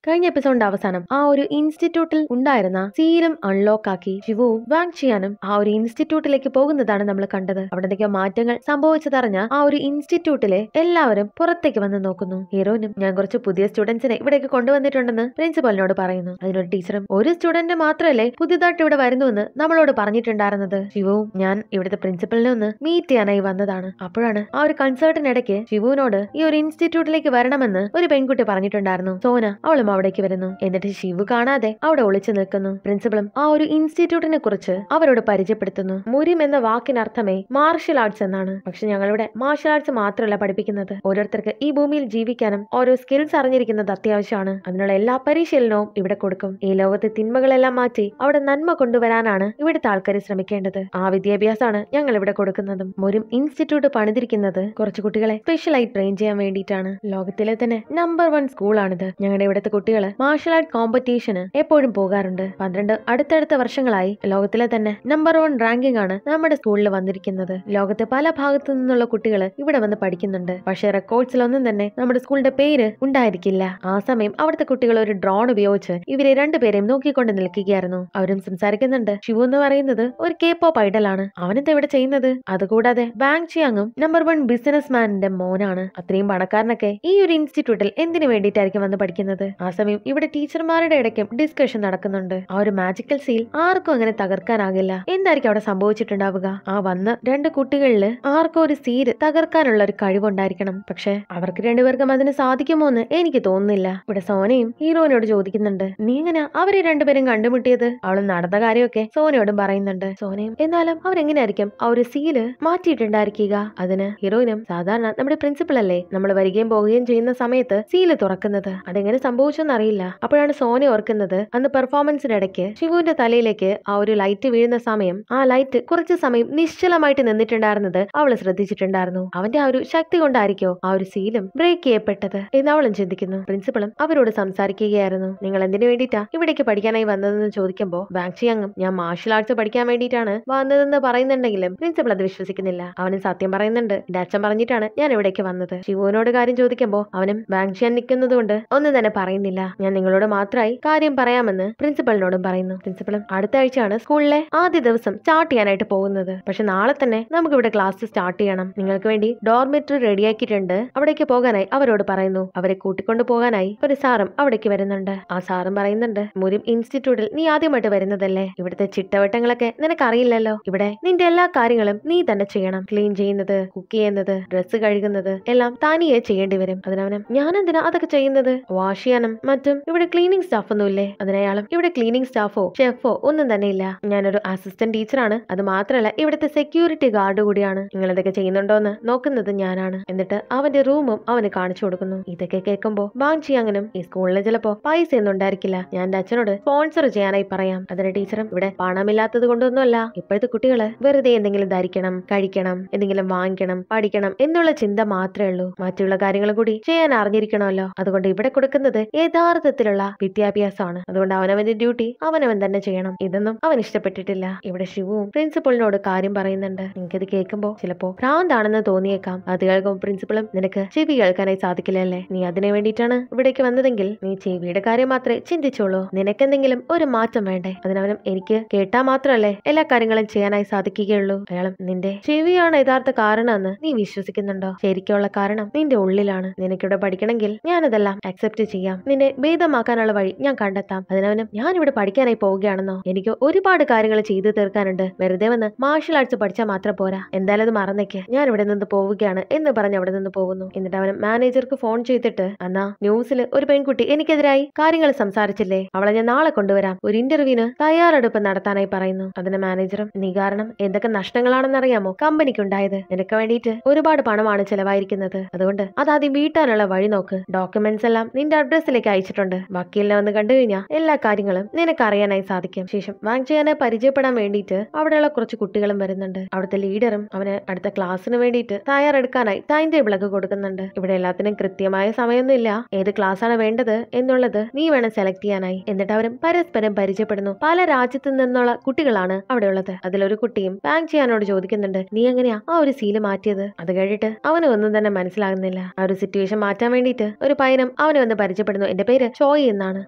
കഴിഞ്ഞ എപ്പിസോഡിന്റെ അവസാനം ആ ഒരു ഇൻസ്റ്റിറ്റ്യൂട്ടിൽ ഉണ്ടായിരുന്ന സീരം അൺലോക്ക് ആക്കി ശിവുവും വാങ് ചിയാനും ആ ഒരു ഇൻസ്റ്റിറ്റ്യൂട്ടിലേക്ക് പോകുന്നതാണ് നമ്മൾ കണ്ടത്. അവിടെ എന്തൊക്കെയോ മാറ്റങ്ങൾ സംഭവിച്ചതറിഞ്ഞ ആ ഒരു ഇൻസ്റ്റിറ്റ്യൂട്ടിലെ എല്ലാവരും പുറത്തേക്ക് വന്ന് നോക്കുന്നു. ഹീറോയിനും ഞാൻ കുറച്ച് പുതിയ സ്റ്റുഡൻസിനെ ഇവിടേക്ക് കൊണ്ടുവന്നിട്ടുണ്ടെന്ന് പ്രിൻസിപ്പലിനോട് പറയുന്നു. അതിനൊരു ടീച്ചറും ഒരു സ്റ്റുഡന്റ് മാത്രമല്ലേ പുതിയതായിട്ട് ഇവിടെ വരുന്നുവെന്ന് നമ്മളോട് പറഞ്ഞിട്ടുണ്ടായിരുന്നത്. ശിവുവും ഞാൻ ഇവിടുത്തെ പ്രിൻസിപ്പലിനെ ഒന്ന് മീറ്റ് ചെയ്യാനായി വന്നതാണ്. അപ്പോഴാണ് ആ ഒരു കൺസേർട്ടിനിടയ്ക്ക് ശിവുവിനോട് ഈ ഒരു ഇൻസ്റ്റിറ്റ്യൂട്ടിലേക്ക് വരണമെന്ന് ഒരു പെൺകുട്ടി പറഞ്ഞിട്ടുണ്ടായിരുന്നു. സോന അവളും അവിടേക്ക് വരുന്നു. എന്നിട്ട് ശിവു കാണാതെ അവിടെ ഒളിച്ചു നിൽക്കുന്നു. പ്രിൻസിപ്പളും ആ ഒരു ഇൻസ്റ്റിറ്റ്യൂട്ടിനെ കുറിച്ച് അവരോട് പരിചയപ്പെടുത്തുന്നു. മുരിം എന്ന വാക്കിനർത്ഥമേ മാർഷൽ ആർട്സ് എന്നാണ്. പക്ഷെ ഞങ്ങളിവിടെ മാർഷൽ ആർട്സ് മാത്രമല്ല പഠിപ്പിക്കുന്നത്. ഓരോരുത്തർക്ക് ഈ ഭൂമിയിൽ ജീവിക്കാനും ഓരോ സ്കിൽസ് അറിഞ്ഞിരിക്കുന്നത് അത്യാവശ്യമാണ്. അതിനുള്ള എല്ലാ പരിശീലനവും ഇവിടെ കൊടുക്കും. ഈ ലോകത്തെ തിന്മകളെല്ലാം മാറ്റി അവിടെ നന്മ കൊണ്ടുവരാനാണ് ഇവിടുത്തെ ആൾക്കാർ ശ്രമിക്കേണ്ടത്. ആ വിദ്യാഭ്യാസമാണ് ഞങ്ങൾ ഇവിടെ കൊടുക്കുന്നതും. മുരിം ഇൻസ്റ്റിറ്റ്യൂട്ട് പണിതിരിക്കുന്നത് കുറച്ച് കുട്ടികളെ സ്പെഷ്യലായി ട്രെയിൻ ചെയ്യാൻ വേണ്ടിയിട്ടാണ്. ലോകത്തിലെ തന്നെ നമ്പർ 1 സ്കൂളാണിത്. ഞങ്ങളുടെ ഇവിടുത്തെ കുട്ടികള് മാർഷൽ ആർട്ട് കോമ്പറ്റീഷന് എപ്പോഴും പോകാറുണ്ട്. 12 അടുത്തടുത്ത വർഷങ്ങളായി ലോകത്തിലെ തന്നെ നമ്പർ 1 റാങ്കിംഗ് ആണ് നമ്മുടെ സ്കൂളിൽ വന്നിരിക്കുന്നത്. ലോകത്തെ പല ഭാഗത്തു നിന്നുള്ള കുട്ടികൾ ഇവിടെ വന്ന് പഠിക്കുന്നുണ്ട്. പക്ഷേ റെക്കോർഡ്സിലൊന്നും തന്നെ നമ്മുടെ സ്കൂളിന്റെ പേര് ഉണ്ടായിരിക്കില്ല. ആ സമയം അവിടുത്തെ കുട്ടികൾ ഒരു ഡ്രോൺ ഉപയോഗിച്ച് ഇവരെ രണ്ടുപേരെയും നോക്കിക്കൊണ്ട് നിൽക്കുകയായിരുന്നു. അവരും സംസാരിക്കുന്നുണ്ട്. ശിവു എന്ന് പറയുന്നത് ഒരു K-pop ഐഡലാണ്. അവനെന്താ ഇവിടെ ചെയ്യുന്നത്? അതുകൂടാതെ വാങ് ചിയാങ്ങും നമ്പർ 1 ബിസിനസ് മാനിന്റെ മോനാണ്. അത്രയും പണക്കാരനൊക്കെ ഈ ഒരു ഇൻസ്റ്റിറ്റ്യൂട്ടിൽ എന്തിനു വേണ്ടിയിട്ടായിരിക്കും വന്ന് പഠിക്കുന്നത്? ആ സമയം ഇവിടെ ടീച്ചർമാരുടെ ഇടയ്ക്കും ഡിസ്കഷൻ നടക്കുന്നുണ്ട്. ആ ഒരു മാജിക്കൽ സീൽ ആർക്കും അങ്ങനെ തകർക്കാനാകില്ല. എന്തായിരിക്കും അവിടെ സംഭവിച്ചിട്ടുണ്ടാവുക? ആ വന്ന 2 കുട്ടികളില് ആർക്കും ഒരു സീൽ തകർക്കാനുള്ള ഒരു കഴിവുണ്ടായിരിക്കണം. പക്ഷെ അവർക്ക് രണ്ടുപേർക്കും അതിന് സാധിക്കുമോ എന്ന് എനിക്ക് തോന്നുന്നില്ല. ഇവിടെ സോനയും ഹീറോയിനോട് ചോദിക്കുന്നുണ്ട്, നീ എങ്ങനെ അവരെ രണ്ടുപേരും കണ്ടുമുട്ടിയത്? അവള് നടന്ന കാര്യമൊക്കെ സോനയോടും പറയുന്നുണ്ട്. സോനയും എന്നാലും അവരെങ്ങനെയായിരിക്കും ആ ഒരു സീല് മാറ്റിയിട്ടുണ്ടായിരിക്കുക? അതിന് ഹീറോയിനും സാധാരണ നമ്മുടെ പ്രിൻസിപ്പൽ അല്ലേ നമ്മൾ വരികയും പോവുകയും ചെയ്യുന്ന സമയത്ത് സീല് തുറക്കുന്നത്. അതെങ്ങനെ സംഭവിച്ചെന്ന് അറിയില്ല. അപ്പോഴാണ് സോന ഓർക്കുന്നത്, അന്ന് പെർഫോമൻസിനിടയ്ക്ക് ശിവുവിന്റെ തലയിലേക്ക് ആ ഒരു ലൈറ്റ് വീഴുന്ന സമയം ആ ലൈറ്റ് കുറച്ചു സമയം നിശ്ചലമായിട്ട് നിന്നിട്ടുണ്ടായിരുന്നത് അവള് ശ്രദ്ധിച്ചിട്ടുണ്ടായിരുന്നു. അവന്റെ ആ ഒരു ശക്തി കൊണ്ടായിരിക്കോ ആ ഒരു സീലും ബ്രേക്ക് ചെയ്യപ്പെട്ടത് എന്ന് അവളും ചിന്തിക്കുന്നു. പ്രിൻസിപ്പളും അവരോട് സംസാരിക്കുകയായിരുന്നു. നിങ്ങൾ എന്തിനു വേണ്ടിയിട്ടാ ഇവിടേക്ക് പഠിക്കാനായി വന്നതെന്ന് ചോദിക്കുമ്പോൾ വാങ് ചിയാങ്ങും ഞാൻ മാർഷൽ ആർട്സ് പഠിക്കാൻ വേണ്ടിയിട്ടാണ് വന്നതെന്ന് പറയുന്നുണ്ടെങ്കിലും പ്രിൻസിപ്പൾ അത് വിശ്വസിക്കുന്നില്ല. അവനും സത്യം പറയുന്നുണ്ട്, എന്റെ അച്ഛൻ പറഞ്ഞിട്ടാണ് ഞാൻ ഇവിടേക്ക് വന്നത്. ശിവുവിനോട് കാര്യം ചോദിക്കുമ്പോൾ അവനും വാങ് ചിയാൻ നിൽക്കുന്നത് കൊണ്ട് ഒന്നും തന്നെ പറയുന്നില്ല. ഞാൻ നിങ്ങളോട് മാത്രമായി കാര്യം പറയാമെന്ന് പ്രിൻസിപ്പലിനോടും പറയുന്നു. പ്രിൻസിപ്പളും അടുത്ത ആഴ്ചയാണ് സ്കൂളിലെ ആദ്യ ദിവസം സ്റ്റാർട്ട് ചെയ്യാനായിട്ട് പോകുന്നത്. പക്ഷെ നാളെ തന്നെ നമുക്ക് ഇവിടെ ക്ലാസ് സ്റ്റാർട്ട് ചെയ്യണം. നിങ്ങൾക്ക് വേണ്ടി ഡോർമെറ്ററി റെഡിയാക്കിയിട്ടുണ്ട്. അവിടേക്ക് പോകാനായി അവരോട് പറയുന്നു. അവരെ കൂട്ടിക്കൊണ്ടു പോകാനായി ഒരു സാറും അവിടേക്ക് വരുന്നുണ്ട്. ആ സാറും പറയുന്നുണ്ട്, മുരിം ഇൻസ്റ്റിറ്റ്യൂട്ടിൽ നീ ആദ്യമായിട്ട് വരുന്നതല്ലേ? ഇവിടുത്തെ ചിട്ടവട്ടങ്ങളൊക്കെ നിനക്കറിയില്ലല്ലോ. ഇവിടെ നിന്റെ എല്ലാ കാര്യങ്ങളും നീ തന്നെ ചെയ്യണം. ക്ലീൻ ചെയ്യുന്നത്, കുക്ക് ചെയ്യുന്നത്, ഡ്രസ്സ് കഴുകുന്നത് എല്ലാം താനിയെ ചെയ്യേണ്ടി വരും. അതിനവനും ഞാൻ എന്തിനാ അതൊക്കെ ചെയ്യുന്നത്? വാഷ് ചെയ്യാനും മറ്റും ഇവിടെ ക്ലീനിങ് സ്റ്റാഫ് ഒന്നും ഇല്ലേ? അതിനയാളും ഇവിടെ ക്ലീനിങ് സ്റ്റാഫോ ഷെഫോ ഒന്നും തന്നെ ഇല്ല. ഞാനൊരു അസിസ്റ്റന്റ് ടീച്ചറാണ്. അത് മാത്രമല്ല ഇവിടുത്തെ സെക്യൂരിറ്റി ഗാർഡ് കൂടിയാണ്. നിങ്ങൾ ഇതൊക്കെ ചെയ്യുന്നുണ്ടോന്ന് നോക്കുന്നത് ഞാനാണ്. എന്നിട്ട് അവന്റെ റൂമും അവന് കാണിച്ചു കൊടുക്കുന്നു. ഇതൊക്കെ കേൾക്കുമ്പോ വാങ് ചിയാങ്ങിനും ഈ സ്കൂളിൽ ചിലപ്പോ പൈസ ഒന്നും ഉണ്ടായിരിക്കില്ല. ഞാൻ എന്റെ അച്ഛനോട് സ്പോൺസർ ചെയ്യാനായി പറയാം. അതിന് ടീച്ചറും ഇവിടെ പണമില്ലാത്തത് കൊണ്ടൊന്നുമല്ല. ഇപ്പോഴത്തെ കുട്ടികള് വെറുതെ എന്തെങ്കിലും ധരിക്കണം, കഴിക്കണം, എന്തെങ്കിലും വാങ്ങിക്കണം, പഠിക്കണം എന്നുള്ള ചിന്ത മാത്രമേ ഉള്ളൂ. മറ്റുള്ള കാര്യങ്ങൾ കൂടി ചെയ്യാൻ അറിഞ്ഞിരിക്കണമല്ലോ. അതുകൊണ്ട് ഇവിടെ കൊടുക്കുന്നത് യഥാർത്ഥത്തിലുള്ള വിദ്യാഭ്യാസമാണ്. അതുകൊണ്ട് അവനവന്റെ ഡ്യൂട്ടി അവനവൻ തന്നെ ചെയ്യണം. ഇതൊന്നും അവൻ ഇഷ്ടപ്പെട്ടിട്ടില്ല. ഇവിടെ ശിവുവും പ്രിൻസിപ്പളിനോട് കാര്യം പറയുന്നുണ്ട്. നിനക്കിത് കേൾക്കുമ്പോ ചിലപ്പോ ഭ്രാന്താണെന്ന് തോന്നിയേക്കാം. അത് കേൾക്കും പ്രിൻസിപ്പളും നിനക്ക് ചെവി കേൾക്കാനായി സാധിക്കില്ലല്ലേ? നീ അതിനു വേണ്ടിയിട്ടാണ് ഇവിടേക്ക് വന്നതെങ്കിൽ നീ ചെവിയുടെ കാര്യം മാത്രമേ ചിന്തിച്ചോളൂ. നിനക്കെന്തെങ്കിലും ഒരു മാറ്റം വേണ്ടേ? അതിനവനും എനിക്ക് കേട്ടാ മാത്രമല്ലേ എല്ലാ കാര്യങ്ങളും ചെയ്യാനായി സാധിക്കുകയുള്ളൂ. അയാളും നിന്റെ ചെവിയാണ് യഥാർത്ഥ കാരണം എന്ന് നീ വിശ്വസിക്കുന്നുണ്ടോ? ശരിക്കുള്ള കാരണം നിന്റെ ഉള്ളിലാണ്. നിനക്കിവിടെ പഠിക്കണമെങ്കിൽ ഞാനതെല്ലാം അക്സെപ്റ്റ് ചെയ്യാം. നിന്നെ ഭേദമാക്കാനുള്ള വഴി ഞാൻ കണ്ടെത്താം. അതിനവനും ഞാൻ ഇവിടെ പഠിക്കാനായി പോവുകയാണെന്നോ? എനിക്ക് ഒരുപാട് കാര്യങ്ങൾ ചെയ്തു തീർക്കാനുണ്ട്. വെറുതെ വന്ന് മാർഷൽ ആർട്സ് പഠിച്ചാൽ മാത്രം പോരാ. എന്തായാലും അത് മറന്നേക്ക്. ഞാൻ ഇവിടെ നിന്ന് പോവുകയാണ് എന്ന് പറഞ്ഞ് അവിടെ നിന്ന് പോകുന്നു. എന്നിട്ട് അവൻ മാനേജർക്ക് ഫോൺ ചെയ്തിട്ട്, എന്നാ ന്യൂസിൽ ഒരു പെൺകുട്ടി എനിക്കെതിരായി കാര്യങ്ങൾ സംസാരിച്ചില്ലേ, അവളെ ഞാൻ നാളെ കൊണ്ടുവരാം. ഒരു ഇന്റർവ്യൂവിന് തയ്യാറെടുപ്പ് നടത്താനായി പറയുന്നു. അതിന് മാനേജറും നീ കാരണം എന്തൊക്കെ നഷ്ടങ്ങളാണെന്ന് അറിയാമോ കമ്പനിക്ക് ഉണ്ടായത്? നിനക്ക് വേണ്ടിയിട്ട് ഒരുപാട് പണമാണ് ചെലവായിരിക്കുന്നത്. അതുകൊണ്ട് അതാദ്യം വീട്ടാനുള്ള വഴി നോക്ക്. ഡോക്യുമെന്റ്സ് എല്ലാം നിന്റെ അഡ്രസ്സിലേക്ക് അയച്ചിട്ടുണ്ട്. വക്കീലിനെ വന്ന് കണ്ടു കഴിഞ്ഞാൽ എല്ലാ കാര്യങ്ങളും നിനക്ക് അറിയാനായി സാധിക്കും. ശേഷം വാങ് ചിയാനെ പരിചയപ്പെടാൻ വേണ്ടിയിട്ട് അവിടെയുള്ള കുറച്ച് കുട്ടികളും വരുന്നുണ്ട്. അവിടുത്തെ ലീഡറും അവന് അടുത്ത ക്ലാസ്സിന് വേണ്ടിയിട്ട് തയ്യാറെടുക്കാനായി ടൈം ടേബിൾ ഒക്കെ കൊടുക്കുന്നുണ്ട്. ഇവിടെ എല്ലാത്തിനും കൃത്യമായ സമയമൊന്നും ഇല്ല. ഏത് ക്ലാസ് ആണ് വേണ്ടത് എന്നുള്ളത് നീ വേണം സെലക്ട് ചെയ്യാനായി. എന്നിട്ട് അവരും പരസ്പരം പരിചയപ്പെടുന്നു. പല രാജ്യത്തു നിന്നുള്ള കുട്ടികളാണ് അവിടെ ഉള്ളത്. അതിലൊരു കുട്ടിയും വാങ് ചിയാനോട് ചോദിക്കുന്നുണ്ട്, നീ എങ്ങനെയാ ആ ഒരു സീല് മാറ്റിയത്? അത് കഴിഞ്ഞിട്ട് അവന് ഒന്നും തന്നെ മനസ്സിലാകുന്നില്ല. ആ ഒരു സിറ്റുവേഷൻ മാറ്റാൻ വേണ്ടിയിട്ട് ഒരു പയ്യനും അവനെ ഒന്ന് പരിചയപ്പെടുന്നു. എന്റെ പേര് ചോയ് എന്നാണ്.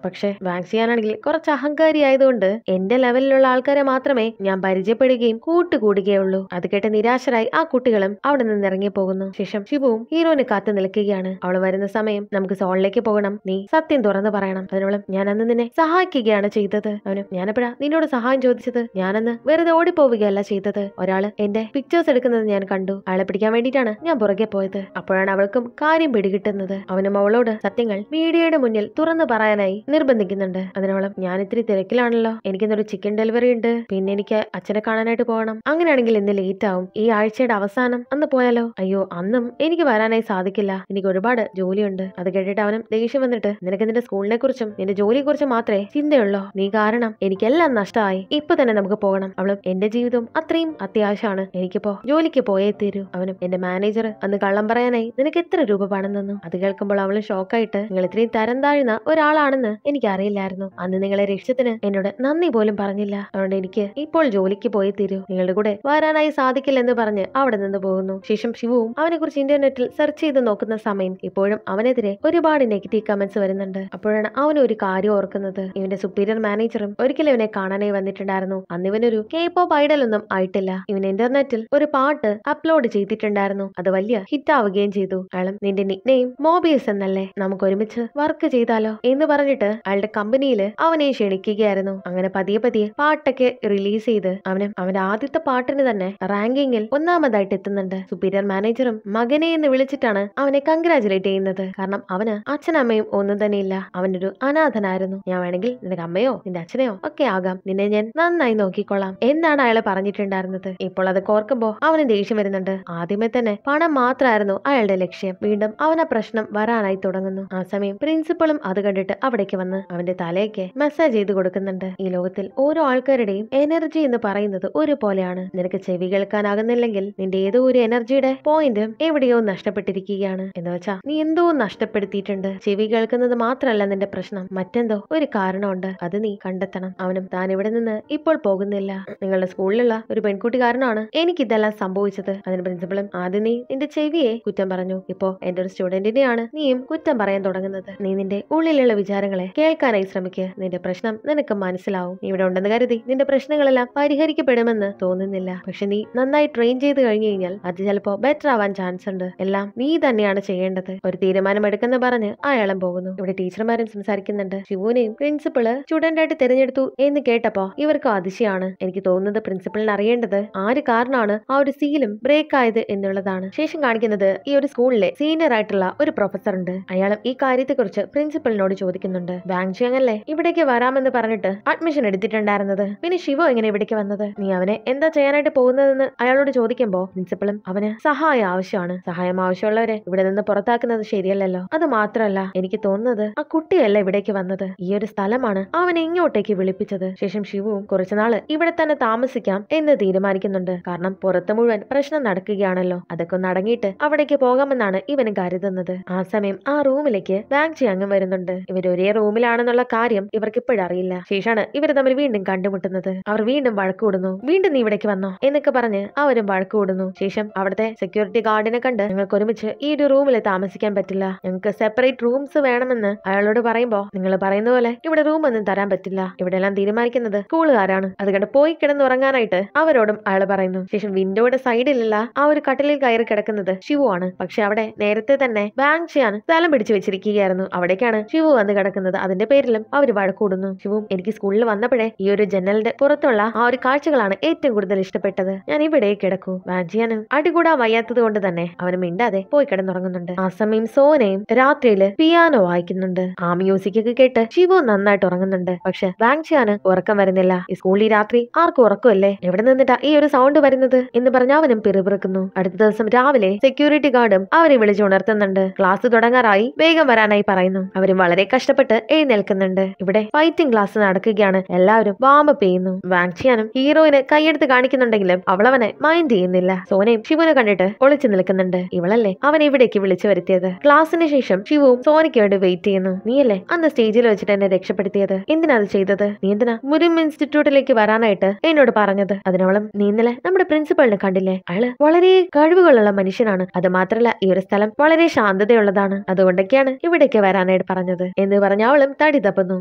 പക്ഷെ വാങ്സിയാനാണെങ്കിൽ കുറച്ച് അഹങ്കാരി ആയതുകൊണ്ട് എന്റെ ലെവലിലുള്ള ആൾക്കാരെ മാത്രമേ ഞാൻ പരിചയപ്പെടുകയും കൂട്ടുകൂടുകയുള്ളൂ. അത് കേട്ട് നിരാശരായി ആ കുട്ടികളും അവിടെ നിന്ന് ഇറങ്ങി പോകുന്നു. ശേഷം ശിവുവും ഹീറോയിനെ കാത്തു നിൽക്കുകയാണ്. അവൾ വരുന്ന സമയം നമുക്ക് സോളിലേക്ക് പോകണം, നീ സത്യം തുറന്നു പറയണം. അതിനോളം ഞാൻ അന്ന് നിന്നെ സഹായിക്കുകയാണ് ചെയ്തത്. അവനും ഞാനെപ്പോഴാ നിന്നോട് സഹായം ചോദിച്ചത്? ഞാനന്ന് വെറുതെ ഓടിപ്പോവുകയല്ല ചെയ്തത്. ഒരാള് എന്റെ പിക്ചേഴ്സ് എടുക്കുന്നത് ഞാൻ കണ്ടു. അയാളെ പിടിക്കാൻ വേണ്ടിയിട്ടാണ് ഞാൻ പുറകെ പോയത്. അപ്പോഴാണ് അവൾക്കും കാര്യം പിടികിട്ടുന്നത്. അവനും അവളോട് സത്യങ്ങൾ മീഡിയയുടെ മുന്നിൽ തുറന്നു പറയാനായി നിർബന്ധിക്കുന്നുണ്ട്. അതിനോളം ഞാൻ ഇത്തിരി തിരക്കിലാണല്ലോ, എനിക്കിന്നൊരു ചിക്കൻ ഡെലിവറി ഉണ്ട്, പിന്നെ എനിക്ക് അച്ഛനെ കാണാനായിട്ട് പോകണം. അങ്ങനെയാണെങ്കിൽ ഇന്ന് ലേറ്റ് ആവും. ഈ ആഴ്ചയുടെ അവസാനം അന്ന് പോയാലോ? അയ്യോ, അന്നും എനിക്ക് വരാനായി സാധിക്കില്ല, എനിക്ക് ഒരുപാട് ജോലിയുണ്ട്. അത് കേട്ടിട്ട് അവനും ദേഷ്യം വന്നിട്ട് നിനക്ക് നിന്റെ സ്കൂളിനെ കുറിച്ചും നിന്റെ ജോലിയെ കുറിച്ചും മാത്രമേ ചിന്തയുള്ളോ? നീ കാരണം എനിക്കെല്ലാം നഷ്ടമായി. ഇപ്പൊ തന്നെ നമുക്ക് പോകണം. അവളും എന്റെ ജീവിതവും അത്രയും അത്യാവശ്യമാണ്, എനിക്കിപ്പോ ജോലിക്ക് പോയേ തീരൂ. അവനും എന്റെ മാനേജർ അന്ന് കള്ളം പറയാനായി നിനക്ക് എത്ര രൂപ പണം തന്നു? അത് കേൾക്കുമ്പോൾ അവളും ഷോക്കായിട്ട് നിങ്ങൾ ഇത്രയും തരം താഴ്ന്ന ഒരാളാണെന്ന് എനിക്ക് അറിയില്ലായിരുന്നു. അന്ന് നിങ്ങളെ രക്ഷിച്ചതിന് എന്നോട് നന്ദി പോലും പറഞ്ഞില്ല. അതുകൊണ്ട് എനിക്ക് ഇപ്പോൾ ജോലിക്ക് പോയേ തീരൂ, നിങ്ങളുടെ കൂടെ വരാനായി സാധിക്കില്ലെന്ന് പറഞ്ഞ് അവിടെ നിന്ന് പോകുന്നു. ശേഷം ശിവുവും അവനെ കുറിച്ച് ഇന്റർനെറ്റിൽ സെർച്ച് ചെയ്ത് നോക്കുന്ന സമയം ഇപ്പോഴും അവനെതിരെ ഒരുപാട് നെഗറ്റീവ് കമന്റ്സ് വരുന്നുണ്ട്. അപ്പോഴാണ് അവൻ ഒരു കാര്യം ഓർക്കുന്നത്. ഇവന്റെ സുപ്പീരിയർ മാനേജറും ഒരിക്കലും ഇവനെ കാണാനായി വന്നിട്ടുണ്ടായിരുന്നു. അന്ന് ഇവനൊരു K-pop ഐഡൽ ഒന്നും ആയിട്ടില്ല. ഇവൻ ഇന്റർനെറ്റിൽ ഒരു പാട്ട് അപ്ലോഡ് ചെയ്തിട്ടുണ്ടായിരുന്നു. അത് വലിയ ഹിറ്റ് ആവുകയും ചെയ്തു. അയാളും നിന്റെ നിക് നെയിം മോബിയസ് എന്നല്ലേ, നമുക്ക് ഒരുമിച്ച് വർക്ക് ചെയ്താലോ എന്ന് പറഞ്ഞിട്ട് അയാളുടെ കമ്പനിയിൽ അവനെ ക്ഷണിക്കുകയായിരുന്നു. അങ്ങനെ പതിയെ പതിയെ പാട്ടൊക്കെ റിലീസ് ചെയ്ത് അവനും അവന്റെ ആദ്യത്തെ പാട്ടിന് തന്നെ റാങ്കിങ്ങിൽ ഒന്നാമതായിട്ട് എത്തുന്നുണ്ട്. സുപ്പീരിയർ മാനേജറും മകനെ എന്ന് വിളിച്ചിട്ടാണ് അവനെ കൺഗ്രാചുലേറ്റ് ചെയ്യുന്നത്. കാരണം അവന് അച്ഛനമ്മയും ഒന്നും തന്നെ ഇല്ല, അവനൊരു അനാഥനായിരുന്നു. ഞാൻ വേണമെങ്കിൽ നിന്റെ അമ്മയോ നിന്റെ അച്ഛനെയോ ഒക്കെ ആകാം, നിന്നെ ഞാൻ നന്നായി നോക്കിക്കൊള്ളാം എന്നാണ് അയാളെ പറഞ്ഞിട്ടുണ്ടായിരുന്നത്. ഇപ്പോൾ അത് ഓർക്കുമ്പോ അവന് ദേഷ്യം വരുന്നുണ്ട്. ആദ്യമേ തന്നെ പണം മാത്രമായിരുന്നു അയാളുടെ ലക്ഷ്യം. വീണ്ടും അവൻ ആ പ്രശ്നം വരാനായി തുടങ്ങുന്നു. ആ സമയം പ്രിൻസിപ്പളും അത് കണ്ടിട്ട് അവിടേക്ക് വന്ന് അവന്റെ തലയൊക്കെ മസാജ് ചെയ്ത് കൊടുക്കുന്നുണ്ട്. ഈ ലോകത്തിൽ ഓരോ ആൾക്കാരുടെയും എനർജി എന്ന് പറയുന്നത് ഒരുപോലെയാണ്. നിനക്ക് ചെവി കേൾക്കാനാകുന്നില്ലെങ്കിൽ നിന്റെ ഏതോ ഒരു എനർജിയുടെ പോയിന്റ് എവിടെയോ നഷ്ടപ്പെട്ടിരിക്കുകയാണ്. എന്ന് വെച്ചാ നീ എന്തോ നഷ്ടപ്പെടുത്തിയിട്ടുണ്ട്. ചെവി കേൾക്കുന്നത് മാത്രമല്ല നിന്റെ പ്രശ്നം, മറ്റെന്തോ ഒരു കാരണമുണ്ട്, അത് നീ കണ്ടെത്തണം. അവനും താൻ ഇവിടെ നിന്ന് ഇപ്പോൾ പോകുന്നില്ല, നിങ്ങളുടെ സ്കൂളിലുള്ള ഒരു പെൺകുട്ടി കാരണമാണ് എനിക്കിതെല്ലാം സംഭവിച്ചത്. അതിന് പ്രിൻസിപ്പളും ആദ്യം നീ നിന്റെ ചെവിയെ കുറ്റം പറഞ്ഞു, ഇപ്പോ എന്റെ ഒരു സ്റ്റുഡന്റിനെയാണ് നീയും കുറ്റം പറയാൻ തുടങ്ങുന്നത്. നീ നിന്റെ ഉള്ളിലുള്ള വിചാരങ്ങളെ കേൾക്കാനായി ശ്രമിക്കുക, നിന്റെ പ്രശ്നം നിനക്ക് മനസ്സിലാവും. നീ ഇവിടെ ഉണ്ടെന്ന് കരുതി നിന്റെ പ്രശ്നങ്ങളെല്ലാം പരിഹരിക്കപ്പെടുമെന്ന് തോന്നുന്നില്ല. പക്ഷെ നീ നന്നായി ട്രെയിൻ ചെയ്ത് കഴിഞ്ഞു കഴിഞ്ഞാൽ അത് ചിലപ്പോ ബെറ്റർ ആവാൻ ചാൻസ് ഉണ്ട്. എല്ലാം നീ തന്നെയാണ് ചെയ്യേണ്ടത്. ഒരു തീരുമാനം എടുക്കെന്ന് പറഞ്ഞ് അയാളും പോകുന്നു. ഇവിടെ ടീച്ചർമാരും സംസാരിക്കുന്നുണ്ട്. ശിവുവിനെയും പ്രിൻസിപ്പള് സ്റ്റുഡന്റ് ആയിട്ട് തിരഞ്ഞെടുത്തു എന്ന് കേട്ടപ്പോ ഇവർക്ക് അതിശയാണ്. എനിക്ക് തോന്നുന്നത് പ്രിൻസിപ്പളിന് അറിയേണ്ടത് ആര് കാരണമാണ് ആ ഒരു സീലും ബ്രേക്ക് ആയത് എന്നുള്ളതാണ്. ശേഷം കാണിക്കുന്നത് ഈ ഒരു സ്കൂളിലെ സീനിയർ ആയിട്ടുള്ള ഒരു പ്രൊഫസർ ഉണ്ട്. അയാളും ഈ കാര്യത്തെക്കുറിച്ച് പ്രിൻസിപ്പളിനോട് ചോദിക്കുന്നുണ്ട്. വാങ്ചിയാങ് അല്ലേ ഇവിടേക്ക് വരാമെന്ന് പറഞ്ഞിട്ട് അഡ്മിഷൻ എടുത്തിട്ടുണ്ടായിരുന്നത്, പിന്നെ ശിവ എങ്ങനെ ഇവിടേക്ക് വന്നത്? നീ അവനെ എന്താ ചെയ്യാനായിട്ട് പോകുന്നതെന്ന് അയാളോട് ചോദിക്കുമ്പോ പ്രിൻസിപ്പളും അവന് സഹായം ആവശ്യമാണ്, സഹായം ആവശ്യമുള്ളവരെ ഇവിടെ നിന്ന് പുറത്താക്കുന്നത് ശരിയല്ലല്ലോ. അത് മാത്രമല്ല എനിക്ക് തോന്നുന്നത് ആ കുട്ടിയല്ല ഇവിടേക്ക് വന്നത്, ഈ ഒരു സ്ഥലമാണ് അവനെ ഇങ്ങോട്ടേക്ക് വിളിപ്പിച്ചത്. ശേഷം ശിവുവും കുറച്ചുനാള് ഇവിടെ തന്നെ താമസിക്കാം എന്ന് തീരുമാനിക്കുന്നുണ്ട്. കാരണം പുറത്ത് മുഴുവൻ പ്രശ്നം നടക്കുകയാണല്ലോ, അതൊക്കെ ഒന്ന് അടങ്ങിയിട്ട് അവിടേക്ക് പോകാമെന്നാണ് ഇവന് കരുതുന്നത്. ആ സമയം ആ റൂമിലേക്ക് വാങ്ചിയാങ് വരുന്നുണ്ട്. ഇവർ ഒരേ റൂമിലാണെന്നുള്ള കാര്യം ഇവർക്ക് ഇപ്പോഴറിയില്ല. ശേഷമാണ് ഇവർ തമ്മിൽ വീണ്ടും കണ്ടുമുട്ടുന്നത്. അവർ വീണ്ടും വഴക്കൂടുന്നു. വീണ്ടും നീ ഇവിടേക്ക് വന്നോ എന്നൊക്കെ പറഞ്ഞ് അവരും വഴക്കൂടുന്നു. ശേഷം അവിടുത്തെ സെക്യൂരിറ്റി ഗാർഡിനെ കണ്ട് ഞങ്ങൾക്ക് ഒരുമിച്ച് ഈ ഒരു റൂമിൽ താമസിക്കാൻ പറ്റില്ല, ഞങ്ങൾക്ക് സെപ്പറേറ്റ് റൂംസ് വേണമെന്ന് അയാളോട് പറയുമ്പോ നിങ്ങൾ പറയുന്ന പോലെ ഇവിടെ റൂം ഒന്നും തരാൻ പറ്റില്ല, ഇവിടെ എല്ലാം തീരുമാനിക്കുന്നത് സ്കൂളുകാരാണ്, അതുകൊണ്ട് പോയി കിടന്നുറങ്ങാനായിട്ട് അവരോടും അയാൾ പറയുന്നു. ശേഷം വിൻഡോയുടെ സൈഡിലുള്ള ആ ഒരു കട്ടിലിൽ കയറി കിടക്കുന്നത് ശിവു ആണ്. പക്ഷെ അവിടെ നേരത്തെ തന്നെ വാങ്ചിയാൻ സ്ഥലം പിടിച്ചു വെച്ചിരിക്കുകയായിരുന്നു. അവിടേക്കാണ് ശിവു വന്ന് കിടക്കുന്നത്. അതിന്റെ പേരിലും അവർ വഴക്കൂടുന്നു. ശിവും എനിക്ക് സ്കൂളിൽ വന്നപ്പോഴേ ഈ ഒരു ജനലിന്റെ പുറത്തുള്ള ആ ഒരു കാഴ്ചകളാണ് ഏറ്റവും കൂടുതൽ ഇഷ്ടപ്പെട്ടത്, ഞാൻ ഇവിടെ കിടക്കൂ. വാങ്ചിയാനും അടികൂടാ വയ്യാത്തത് കൊണ്ട് തന്നെ അവന് മിണ്ടാതെ പോയി കിടന്നുറങ്ങുന്നുണ്ട്. ആ സമയം സോനയും രാത്രിയില് പിയാനോ വായിക്കുന്നുണ്ട്. ആ മ്യൂസിക് ഒക്കെ കേട്ട് ശിവു നന്നായിട്ട് ഉറങ്ങുന്നുണ്ട്. പക്ഷെ വാങ്ചിയാന് ഉറക്കം വരുന്നില്ല. ഈ സ്കൂളിൽ രാത്രി ആർക്കും ഉറക്കമല്ലേ, എവിടെ നിന്നിട്ടാ ഈ ഒരു സൗണ്ട് വരുന്നത് എന്ന് പറഞ്ഞ് അവനും പിറുപിറുക്കുന്നു. അടുത്ത ദിവസം രാവിലെ സെക്യൂരിറ്റി ഗാർഡും അവരെ വിളിച്ചുണർത്തുന്നുണ്ട്. ക്ലാസ് തുടങ്ങാറായി, വേഗം വരാനായി പറയുന്നു. അവരും വളരെ കഷ്ടപ്പെട്ട് എഴുന്നേൽക്കുന്നുണ്ട്. ഇവിടെ ഫൈറ്റിംഗ് ക്ലാസ് നടക്കുകയാണ്. എല്ലാവരും വാമപ്പ് ചെയ്യുന്നു. വാങ്ചിയാനും ഹീറോയിനെ കൈയെടുത്ത് കാണിക്കുന്നുണ്ടെങ്കിലും അവളവനെ മൈൻഡ് ചെയ്യുന്നില്ല. സോനയും ശിവുനെ കണ്ടിട്ട് ഒളിച്ചു നിൽക്കുന്നുണ്ട്. ഇവളല്ലേ അവനെ ഇവിടേക്ക് വിളിച്ചു വരുത്തിയത്. ക്ലാസ്സിന് ശേഷം ശിവുവും സോനയ്ക്ക് വേണ്ടി വെയിറ്റ് ചെയ്യുന്നു. നീയല്ലേ അന്ന് സ്റ്റേജിൽ വെച്ചിട്ട് എന്നെ രക്ഷപ്പെടുത്തിയത്, എന്തിനാ അത് ചെയ്തത്? നീ എന്തിനാ മുരും ഇൻസ്റ്റിറ്റ്യൂട്ടിലേക്ക് വരാനായിട്ട് എന്നോട് പറഞ്ഞത്? അതിനോളം നീ ഇന്നലെ നമ്മുടെ പ്രിൻസിപ്പളിനെ കണ്ടില്ലേ, അയാള് വളരെ കഴിവുകളുള്ള മനുഷ്യനാണ്. അത് മാത്രല്ല ഈ ഒരു സ്ഥലം വളരെ ശാന്തതയുള്ളതാണ്, അതുകൊണ്ടൊക്കെയാണ് ഇവിടേക്ക് വരാനായിട്ട് പോകാനായിട്ട് പറഞ്ഞത് എന്ന് പറഞ്ഞ അവളും തടി തപ്പുന്നു.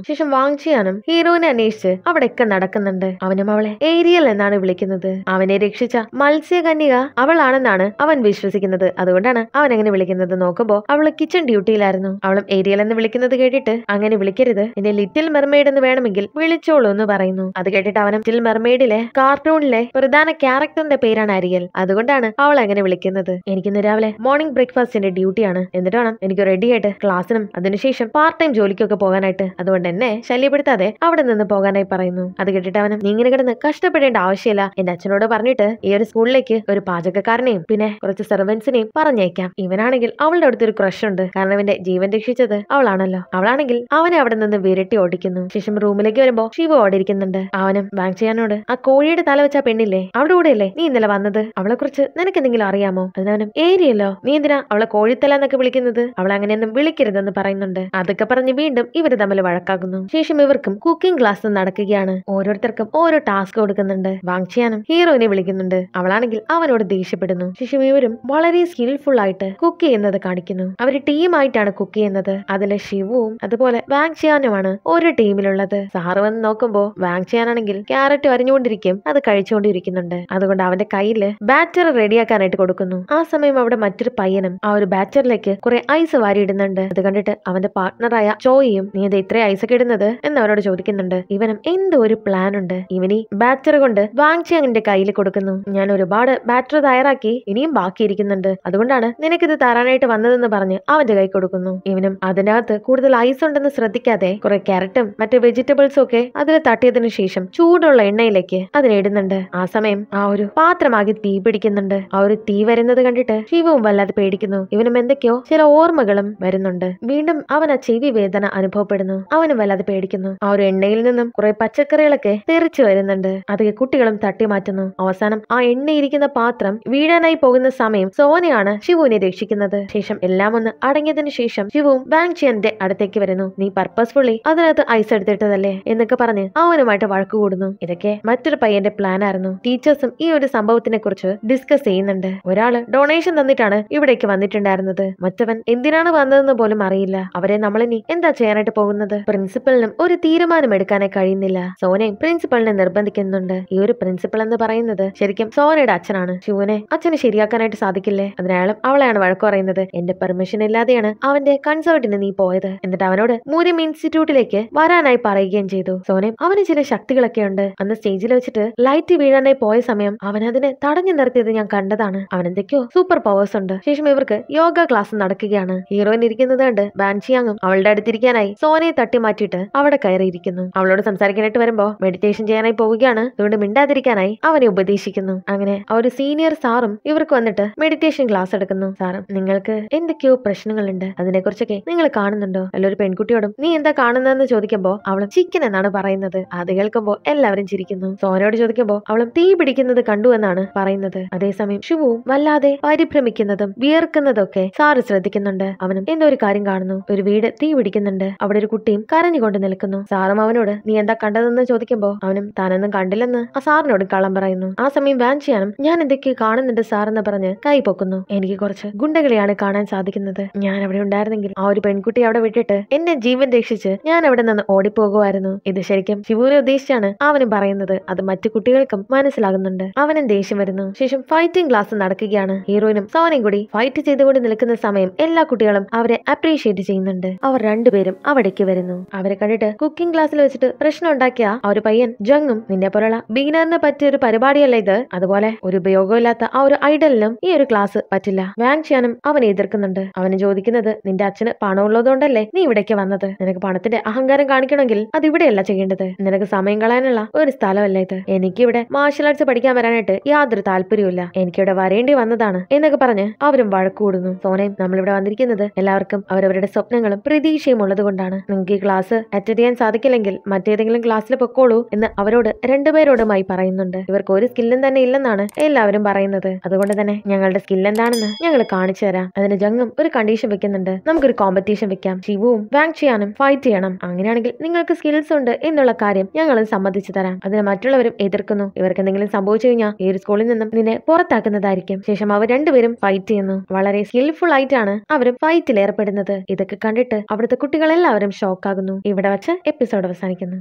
ശേഷം വാങ് ചിയാനും ഹീറോയിനെ അന്വേഷിച്ച് അവിടെയൊക്കെ നടക്കുന്നുണ്ട്. അവനും അവളെ ഏരിയൽ എന്നാണ് വിളിക്കുന്നത്. അവനെ രക്ഷിച്ച മത്സ്യകന്യക അവളാണെന്നാണ് അവൻ വിശ്വസിക്കുന്നത്. അതുകൊണ്ടാണ് അവൻ അങ്ങനെ വിളിക്കുന്നത്. നോക്കുമ്പോ അവള് കിച്ചൺ ഡ്യൂട്ടിയിലായിരുന്നു. അവളും ഏരിയൽ എന്ന് വിളിക്കുന്നത് കേട്ടിട്ട് അങ്ങനെ വിളിക്കരുത്, എന്നെ ലിറ്റിൽ മെർമെയ്ഡ് എന്ന് വേണമെങ്കിൽ വിളിച്ചോളൂ എന്ന് പറയുന്നു. അത് കേട്ടിട്ട് അവനും ലിറ്റിൽ മെർമെയ്ഡിലെ കാർട്ടൂണിലെ പ്രധാന ക്യാരക്ടറിന്റെ പേരാണ് അരിയൽ. അതുകൊണ്ടാണ് അവൾ അങ്ങനെ വിളിക്കുന്നത്. എനിക്കിന്ന് രാവിലെ മോർണിംഗ് ബ്രേക്ക്ഫാസ്റ്റിന്റെ ഡ്യൂട്ടിയാണ്. എന്നിട്ട് വേണം എനിക്ക് റെഡി ആയിട്ട് ക്ലാസ്സിനും അതിനുശേഷം പാർട്ട് ടൈം ജോലിക്കൊക്കെ പോകാനായിട്ട്. അതുകൊണ്ട് എന്നെ ശല്യപ്പെടുത്താതെ അവിടെ നിന്ന് പോകാനായി പറയുന്നു. അത് കേട്ടിട്ട് അവനും നീ ഇങ്ങനെ കിടന്ന് കഷ്ടപ്പെടേണ്ട ആവശ്യമില്ല, എന്റെ അച്ഛനോട് പറഞ്ഞിട്ട് ഈ ഒരു സ്കൂളിലേക്ക് ഒരു പാചകക്കാരനെയും പിന്നെ കുറച്ച് സെർവൻസിനെയും പറഞ്ഞേക്കാം. ഇവനാണെങ്കിൽ അവളുടെ അടുത്തൊരു ക്രഷ് ഉണ്ട്, കാരണം ഇവന്റെ ജീവൻ രക്ഷിച്ചത് അവളാണല്ലോ. അവളാണെങ്കിൽ അവനെ അവിടെ നിന്ന് വിരട്ടി ഓടിക്കുന്നു. ശേഷം റൂമിലേക്ക് വരുമ്പോ ശിവ അവിടെ ഇരിക്കുന്നുണ്ട്. അവനും വാങ് ചിയാനോട് ആ കോഴിയുടെ തല വെച്ച പെണ്ണില്ലേ അവളുടെ കൂടെയല്ലേ നീ ഇന്നലെ വന്നത്, അവളെ കുറിച്ച് നിനക്ക് എന്തെങ്കിലും അറിയാമോ? അതിനവനും ഏരിയല്ലോ, നീ എന്തിനാ അവളെ കോഴിത്തല എന്നൊക്കെ വിളിക്കുന്നത്, അവളെ അങ്ങനെയൊന്നും വിളിക്കരുതെന്ന് പറയുന്നുണ്ട്. അതൊക്കെ പറഞ്ഞ് വീണ്ടും ഇവര് തമ്മിൽ വഴക്കാകുന്നു. ശേഷം ഇവർക്കും കുക്കിംഗ് ക്ലാസ് നടക്കുകയാണ്. ഓരോരുത്തർക്കും ഓരോ ടാസ്ക് കൊടുക്കുന്നുണ്ട്. വാങ് ചിയാനും ഹീറോയിനെ വിളിക്കുന്നുണ്ട്. അവളാണെങ്കിൽ അവനോട് ദേഷ്യപ്പെടുന്നു. ശേഷം ഇവരും വളരെ സ്കിൽഫുൾ ആയിട്ട് കുക്ക് ചെയ്യുന്നത് കാണിക്കുന്നു. അവര് ടീമായിട്ടാണ് കുക്ക് ചെയ്യുന്നത്. അതിലെ ശിവുവും അതുപോലെ വാങ് ചിയാനുമാണ് ഒരു ടീമിലുള്ളത്. സാറ് വന്ന് നോക്കുമ്പോ വാങ് ചിയാനാണെങ്കിൽ ക്യാരറ്റ് അരിഞ്ഞുകൊണ്ടിരിക്കും, അത് കഴിച്ചുകൊണ്ടിരിക്കുന്നുണ്ട്. അതുകൊണ്ട് അവന്റെ കയ്യില് ബാറ്റർ റെഡിയാക്കാനായിട്ട് കൊടുക്കുന്നു. ആ സമയം അവിടെ മറ്റൊരു പയ്യനും ആ ഒരു ബാറ്ററിലേക്ക് കുറെ ഐസ് വാരി ഇടുന്നുണ്ട്. അത് കണ്ടിട്ട് അവന്റെ പാർട്ട്ണറായ ചോയും നീ ഇത് ഇത്ര ഐസ് ഒക്കെ ഇടുന്നത് എന്ന് അവരോട് ചോദിക്കുന്നുണ്ട്. ഇവനും എന്തോ ഒരു പ്ലാൻ ഉണ്ട്. ഇവനീ ബാറ്റർ കൊണ്ട് വാങ് ചിയാങ്ങിന്റെ കയ്യിൽ കൊടുക്കുന്നു. ഞാൻ ഒരുപാട് ബാറ്റർ തയ്യാറാക്കി, ഇനിയും ബാക്കിയിരിക്കുന്നുണ്ട്, അതുകൊണ്ടാണ് നിനക്കിത് തരാനായിട്ട് വന്നതെന്ന് പറഞ്ഞ് അവന്റെ കൈ കൊടുക്കുന്നു. ഇവനും അതിനകത്ത് കൂടുതൽ ഐസ് ഉണ്ടെന്ന് ശ്രദ്ധിക്കാതെ കുറെ ക്യാരറ്റും മറ്റു വെജിറ്റബിൾസും ഒക്കെ അതിൽ തട്ടിയതിനു ശേഷം ചൂടുള്ള എണ്ണയിലേക്ക് അതിനിടുന്നുണ്ട്. ആ സമയം ആ ഒരു പാത്രമാകെ തീ പിടിക്കുന്നുണ്ട്. ആ ഒരു തീ വരുന്നത് കണ്ടിട്ട് ശിവവും വല്ലാതെ പേടിക്കുന്നു. ഇവനും എന്തൊക്കെയോ ചില ഓർമ്മകളും വരുന്നുണ്ട്. വീണ്ടും അവൻ ആ ചെവി വേദന അനുഭവപ്പെടുന്നു. അവനും വല്ലാതെ പേടിക്കുന്നു. ആ ഒരു എണ്ണയിൽ നിന്നും കുറെ പച്ചക്കറികളൊക്കെ തെറിച്ചു വരുന്നുണ്ട്. അതൊക്കെ കുട്ടികളും തട്ടി മാറ്റുന്നു. അവസാനം ആ എണ്ണയിരിക്കുന്ന പാത്രം വീഴാനായി പോകുന്ന സമയം സോനയാണ് ശിവുവിനെ രക്ഷിക്കുന്നത്. ശേഷം എല്ലാം ഒന്ന് അടങ്ങിയതിനു ശേഷം ശിവുവും വാങ് ചിയാന്റെ അടുത്തേക്ക് വരുന്നു. നീ പർപ്പസ്ഫുള്ളി അതിനകത്ത് ഐസ് എടുത്തിട്ടതല്ലേ എന്നൊക്കെ പറഞ്ഞ് അവനുമായിട്ട് വഴക്ക് കൂടുന്നു. ഇതൊക്കെ മറ്റൊരു പയ്യന്റെ പ്ലാൻ ആയിരുന്നു. ടീച്ചേഴ്സും ഈ ഒരു സംഭവത്തിനെ കുറിച്ച് ഡിസ്കസ് ചെയ്യുന്നുണ്ട്. ഒരാള് ഡൊണേഷൻ തന്നിട്ടാണ് ഇവിടേക്ക് വന്നിട്ടുണ്ടായിരുന്നത്, മറ്റവൻ എന്തിനാണ് വന്നതെന്ന് പോലും അറിയില്ല. അവരെ നമ്മളിനി എന്താ ചെയ്യാനായിട്ട് പോകുന്നത്? പ്രിൻസിപ്പലിനും ഒരു തീരുമാനം എടുക്കാനായി കഴിയുന്നില്ല. സോനയും പ്രിൻസിപ്പലിനെ നിർബന്ധിക്കുന്നുണ്ട്. ഈ ഒരു പ്രിൻസിപ്പൽ എന്ന് പറയുന്നത് ശരിക്കും സോനയുടെ അച്ഛനാണ്. ശിവനെ അച്ഛന് ശരിയാക്കാനായിട്ട് സാധിക്കില്ലേ? അതിനാലും അവളെയാണ് വഴക്ക് പറയുന്നത്. എന്റെ പെർമിഷൻ ഇല്ലാതെയാണ് അവന്റെ കൺസേർട്ടിന് നീ പോയത്. എന്നിട്ട് അവനോട് മൂര്യം ഇൻസ്റ്റിറ്റ്യൂട്ടിലേക്ക് വരാനായി പറയുകയും ചെയ്തു. സോനയും അവന് ചില ശക്തികളൊക്കെ ഉണ്ട്. അന്ന് സ്റ്റേജിൽ വെച്ചിട്ട് ലൈറ്റ് വീഴാനായി പോയ സമയം അവൻ അതിനെ തടഞ്ഞു നിർത്തിയത് ഞാൻ കണ്ടതാണ്. അവൻ എന്തൊക്കെയോ സൂപ്പർ പവേഴ്സ് ഉണ്ട്. ശേഷം ഇവർക്ക് യോഗ ക്ലാസ് നടക്കുകയാണ്. ഹീറോയിൻ ഇരിക്കുന്നത് കണ്ട് വാങ് ചിയാങ്ങും അവളുടെ അടുത്തിരിക്കാനായി സോനയെ തട്ടി മാറ്റിയിട്ട് അവിടെ കയറിയിരിക്കുന്നു. അവളോട് സംസാരിക്കാനായിട്ട് വരുമ്പോ മെഡിറ്റേഷൻ ചെയ്യാനായി പോവുകയാണ്, അതുകൊണ്ട് മിണ്ടാതിരിക്കാനായി അവനെ ഉപദേശിക്കുന്നു. അങ്ങനെ ആ ഒരു സീനിയർ സാറും ഇവർക്ക് വന്നിട്ട് മെഡിറ്റേഷൻ ക്ലാസ് എടുക്കുന്നു. സാറും നിങ്ങൾക്ക് എന്തൊക്കെയോ പ്രശ്നങ്ങളുണ്ട്, അതിനെ കുറിച്ചൊക്കെ നിങ്ങൾ കാണുന്നുണ്ടോ? അല്ലൊരു പെൺകുട്ടിയോടും നീ എന്താ കാണുന്നതെന്ന് ചോദിക്കുമ്പോ അവളും ചിക്കൻ എന്നാണ് പറയുന്നത്. അത് കേൾക്കുമ്പോ എല്ലാവരും ചിരിക്കുന്നു. സോനയോട് ചോദിക്കുമ്പോ അവളും തീ പിടിക്കുന്നത് കണ്ടു എന്നാണ് പറയുന്നത്. അതേസമയം ശിവുവും വല്ലാതെ പരിഭ്രമിക്കുന്നതും വിയർക്കുന്നതൊക്കെ സാറ് ശ്രദ്ധിക്കുന്നുണ്ട്. അവനും എന്തോ ഒരു കാര്യം കാണുന്നു. ഒരു വീട് തീ പിടിക്കുന്നുണ്ട്, അവിടെ ഒരു കുട്ടിയും കരഞ്ഞുകൊണ്ട് നിൽക്കുന്നു. സാറും അവനോട് നീ എന്താ കണ്ടതെന്ന് ചോദിക്കുമ്പോ അവനും താനൊന്നും കണ്ടില്ലെന്ന് ആ സാറിനോട് കള്ളം പറയുന്നു. ആ സമയം വാങ് ചിയാനും ഞാൻ എന്തൊക്കെയോ കാണുന്നുണ്ട് സാർ എന്ന് പറഞ്ഞ് കൈ പൊക്കുന്നു. എനിക്ക് കുറച്ച് ഗുണ്ടകളെയാണ് കാണാൻ സാധിക്കുന്നത്. ഞാൻ അവിടെ ഉണ്ടായിരുന്നെങ്കിൽ ആ ഒരു പെൺകുട്ടി അവിടെ വിട്ടിട്ട് എന്നെ ജീവൻ രക്ഷിച്ച് ഞാൻ അവിടെ നിന്ന് ഓടിപ്പോകുമായിരുന്നു. ഇത് ശരിക്കും ശിവുവിനെ ഉദ്ദേശിച്ചാണ് അവനും പറയുന്നത്. അത് മറ്റു കുട്ടികൾക്കും മനസ്സിലാകുന്നുണ്ട്. അവനും ദേഷ്യം വരുന്നു. ശേഷം ഫൈറ്റിംഗ് ക്ലാസ് നടക്കുകയാണ്. ഹീറോയിനും സോനയും കൂടി ഫൈറ്റ് ചെയ്തുകൊണ്ട് നിൽക്കുന്ന സമയം എല്ലാ കുട്ടികളും അവരെ അപ്രീഷിയേറ്റ് ചെയ്യുന്നുണ്ട്. അവർ രണ്ടുപേരും അവിടേക്ക് വരുന്നു. അവരെ കണ്ടിട്ട് കുക്കിംഗ് ക്ലാസ്സിൽ വെച്ചിട്ട് പ്രശ്നം ഉണ്ടാക്കിയ ആ ഒരു പയ്യൻ ജങ്ങും നിന്നെ പോലുള്ള ബിഗിനറിന് പറ്റിയ ഒരു പരിപാടിയല്ല ഇത്, അതുപോലെ ഒരു ഉപയോഗമില്ലാത്ത ആ ഒരു ഐഡലിനും ഈ ഒരു ക്ലാസ് പറ്റില്ല. വാങ് ചിയാനും അവനെ എതിർക്കുന്നുണ്ട്. അവന് ചോദിക്കുന്നത് നിന്റെ അച്ഛന് പണമുള്ളതുകൊണ്ടല്ലേ നീ ഇവിടേക്ക് വന്നത്? നിനക്ക് പണത്തിന്റെ അഹങ്കാരം കാണിക്കണമെങ്കിൽ അത് ഇവിടെയല്ല ചെയ്യേണ്ടത്. നിനക്ക് സമയം കളയാനുള്ള ഒരു സ്ഥലമല്ല ഇത്. എനിക്കിവിടെ മാർഷൽ ആർട്സ് പഠിക്കാൻ വരാനായിട്ട് യാതൊരു താല്പര്യമില്ല, എനിക്കിവിടെ വരേണ്ടി വന്നതാണ് എന്നൊക്കെ പറഞ്ഞ് അവരും വഴക്കൂടുന്നു. സോനയും നമ്മളിവിടെ വന്നിരിക്കുന്നത് എല്ലാവർക്കും അവരവരുടെ സ്വപ്നങ്ങളും പ്രതീക്ഷയും ഉള്ളത് കൊണ്ടാണ്. നിങ്ങൾക്ക് ഈ ക്ലാസ് അറ്റൻഡ് ചെയ്യാൻ സാധിക്കില്ലെങ്കിൽ മറ്റേതെങ്കിലും ക്ലാസ്സിൽ പൊക്കോളൂ എന്ന് അവരോട് രണ്ടുപേരോടുമായി പറയുന്നുണ്ട്. ഇവർക്ക് ഒരു സ്കില്ലും തന്നെ ഇല്ലെന്നാണ് എല്ലാവരും പറയുന്നത്. അതുകൊണ്ട് തന്നെ ഞങ്ങളുടെ സ്കിൽ എന്താണെന്ന് ഞങ്ങൾ കാണിച്ചു തരാം. അതിന് ജങ്ങും ഒരു കണ്ടീഷൻ വെക്കുന്നുണ്ട്. നമുക്കൊരു കോമ്പറ്റീഷൻ വെക്കാം, ശിവുവും വാങ് ചിയാനും ഫൈറ്റ് ചെയ്യണം. അങ്ങനെയാണെങ്കിൽ നിങ്ങൾക്ക് സ്കിൽസ് ഉണ്ട് എന്നുള്ള കാര്യം ഞങ്ങൾ സമ്മതിച്ചു തരാം. അതിന് മറ്റുള്ളവരും എതിർക്കുന്നു. ഇവർക്ക് എന്തെങ്കിലും സംഭവിച്ചു കഴിഞ്ഞാൽ ഈ ഒരു സ്കൂളിൽ നിന്നും നിന്നെ പുറത്താക്കുന്നതായിരിക്കും. ശേഷം അവർ രണ്ടുപേരും ഫൈറ്റ് ചെയ്യുന്നു. വളരെ സ്കിൽഫുൾ ആയിട്ടാണ് അവരും ഫൈറ്റിൽ ഏർപ്പെടുന്നത്. ഇതൊക്കെ കണ്ടിട്ട് അവിടുത്തെ കുട്ടികളെല്ലാവരും ഷോക്കാകുന്നു. ഇവിടെ വച്ച് എപ്പിസോഡ് അവസാനിക്കുന്നു.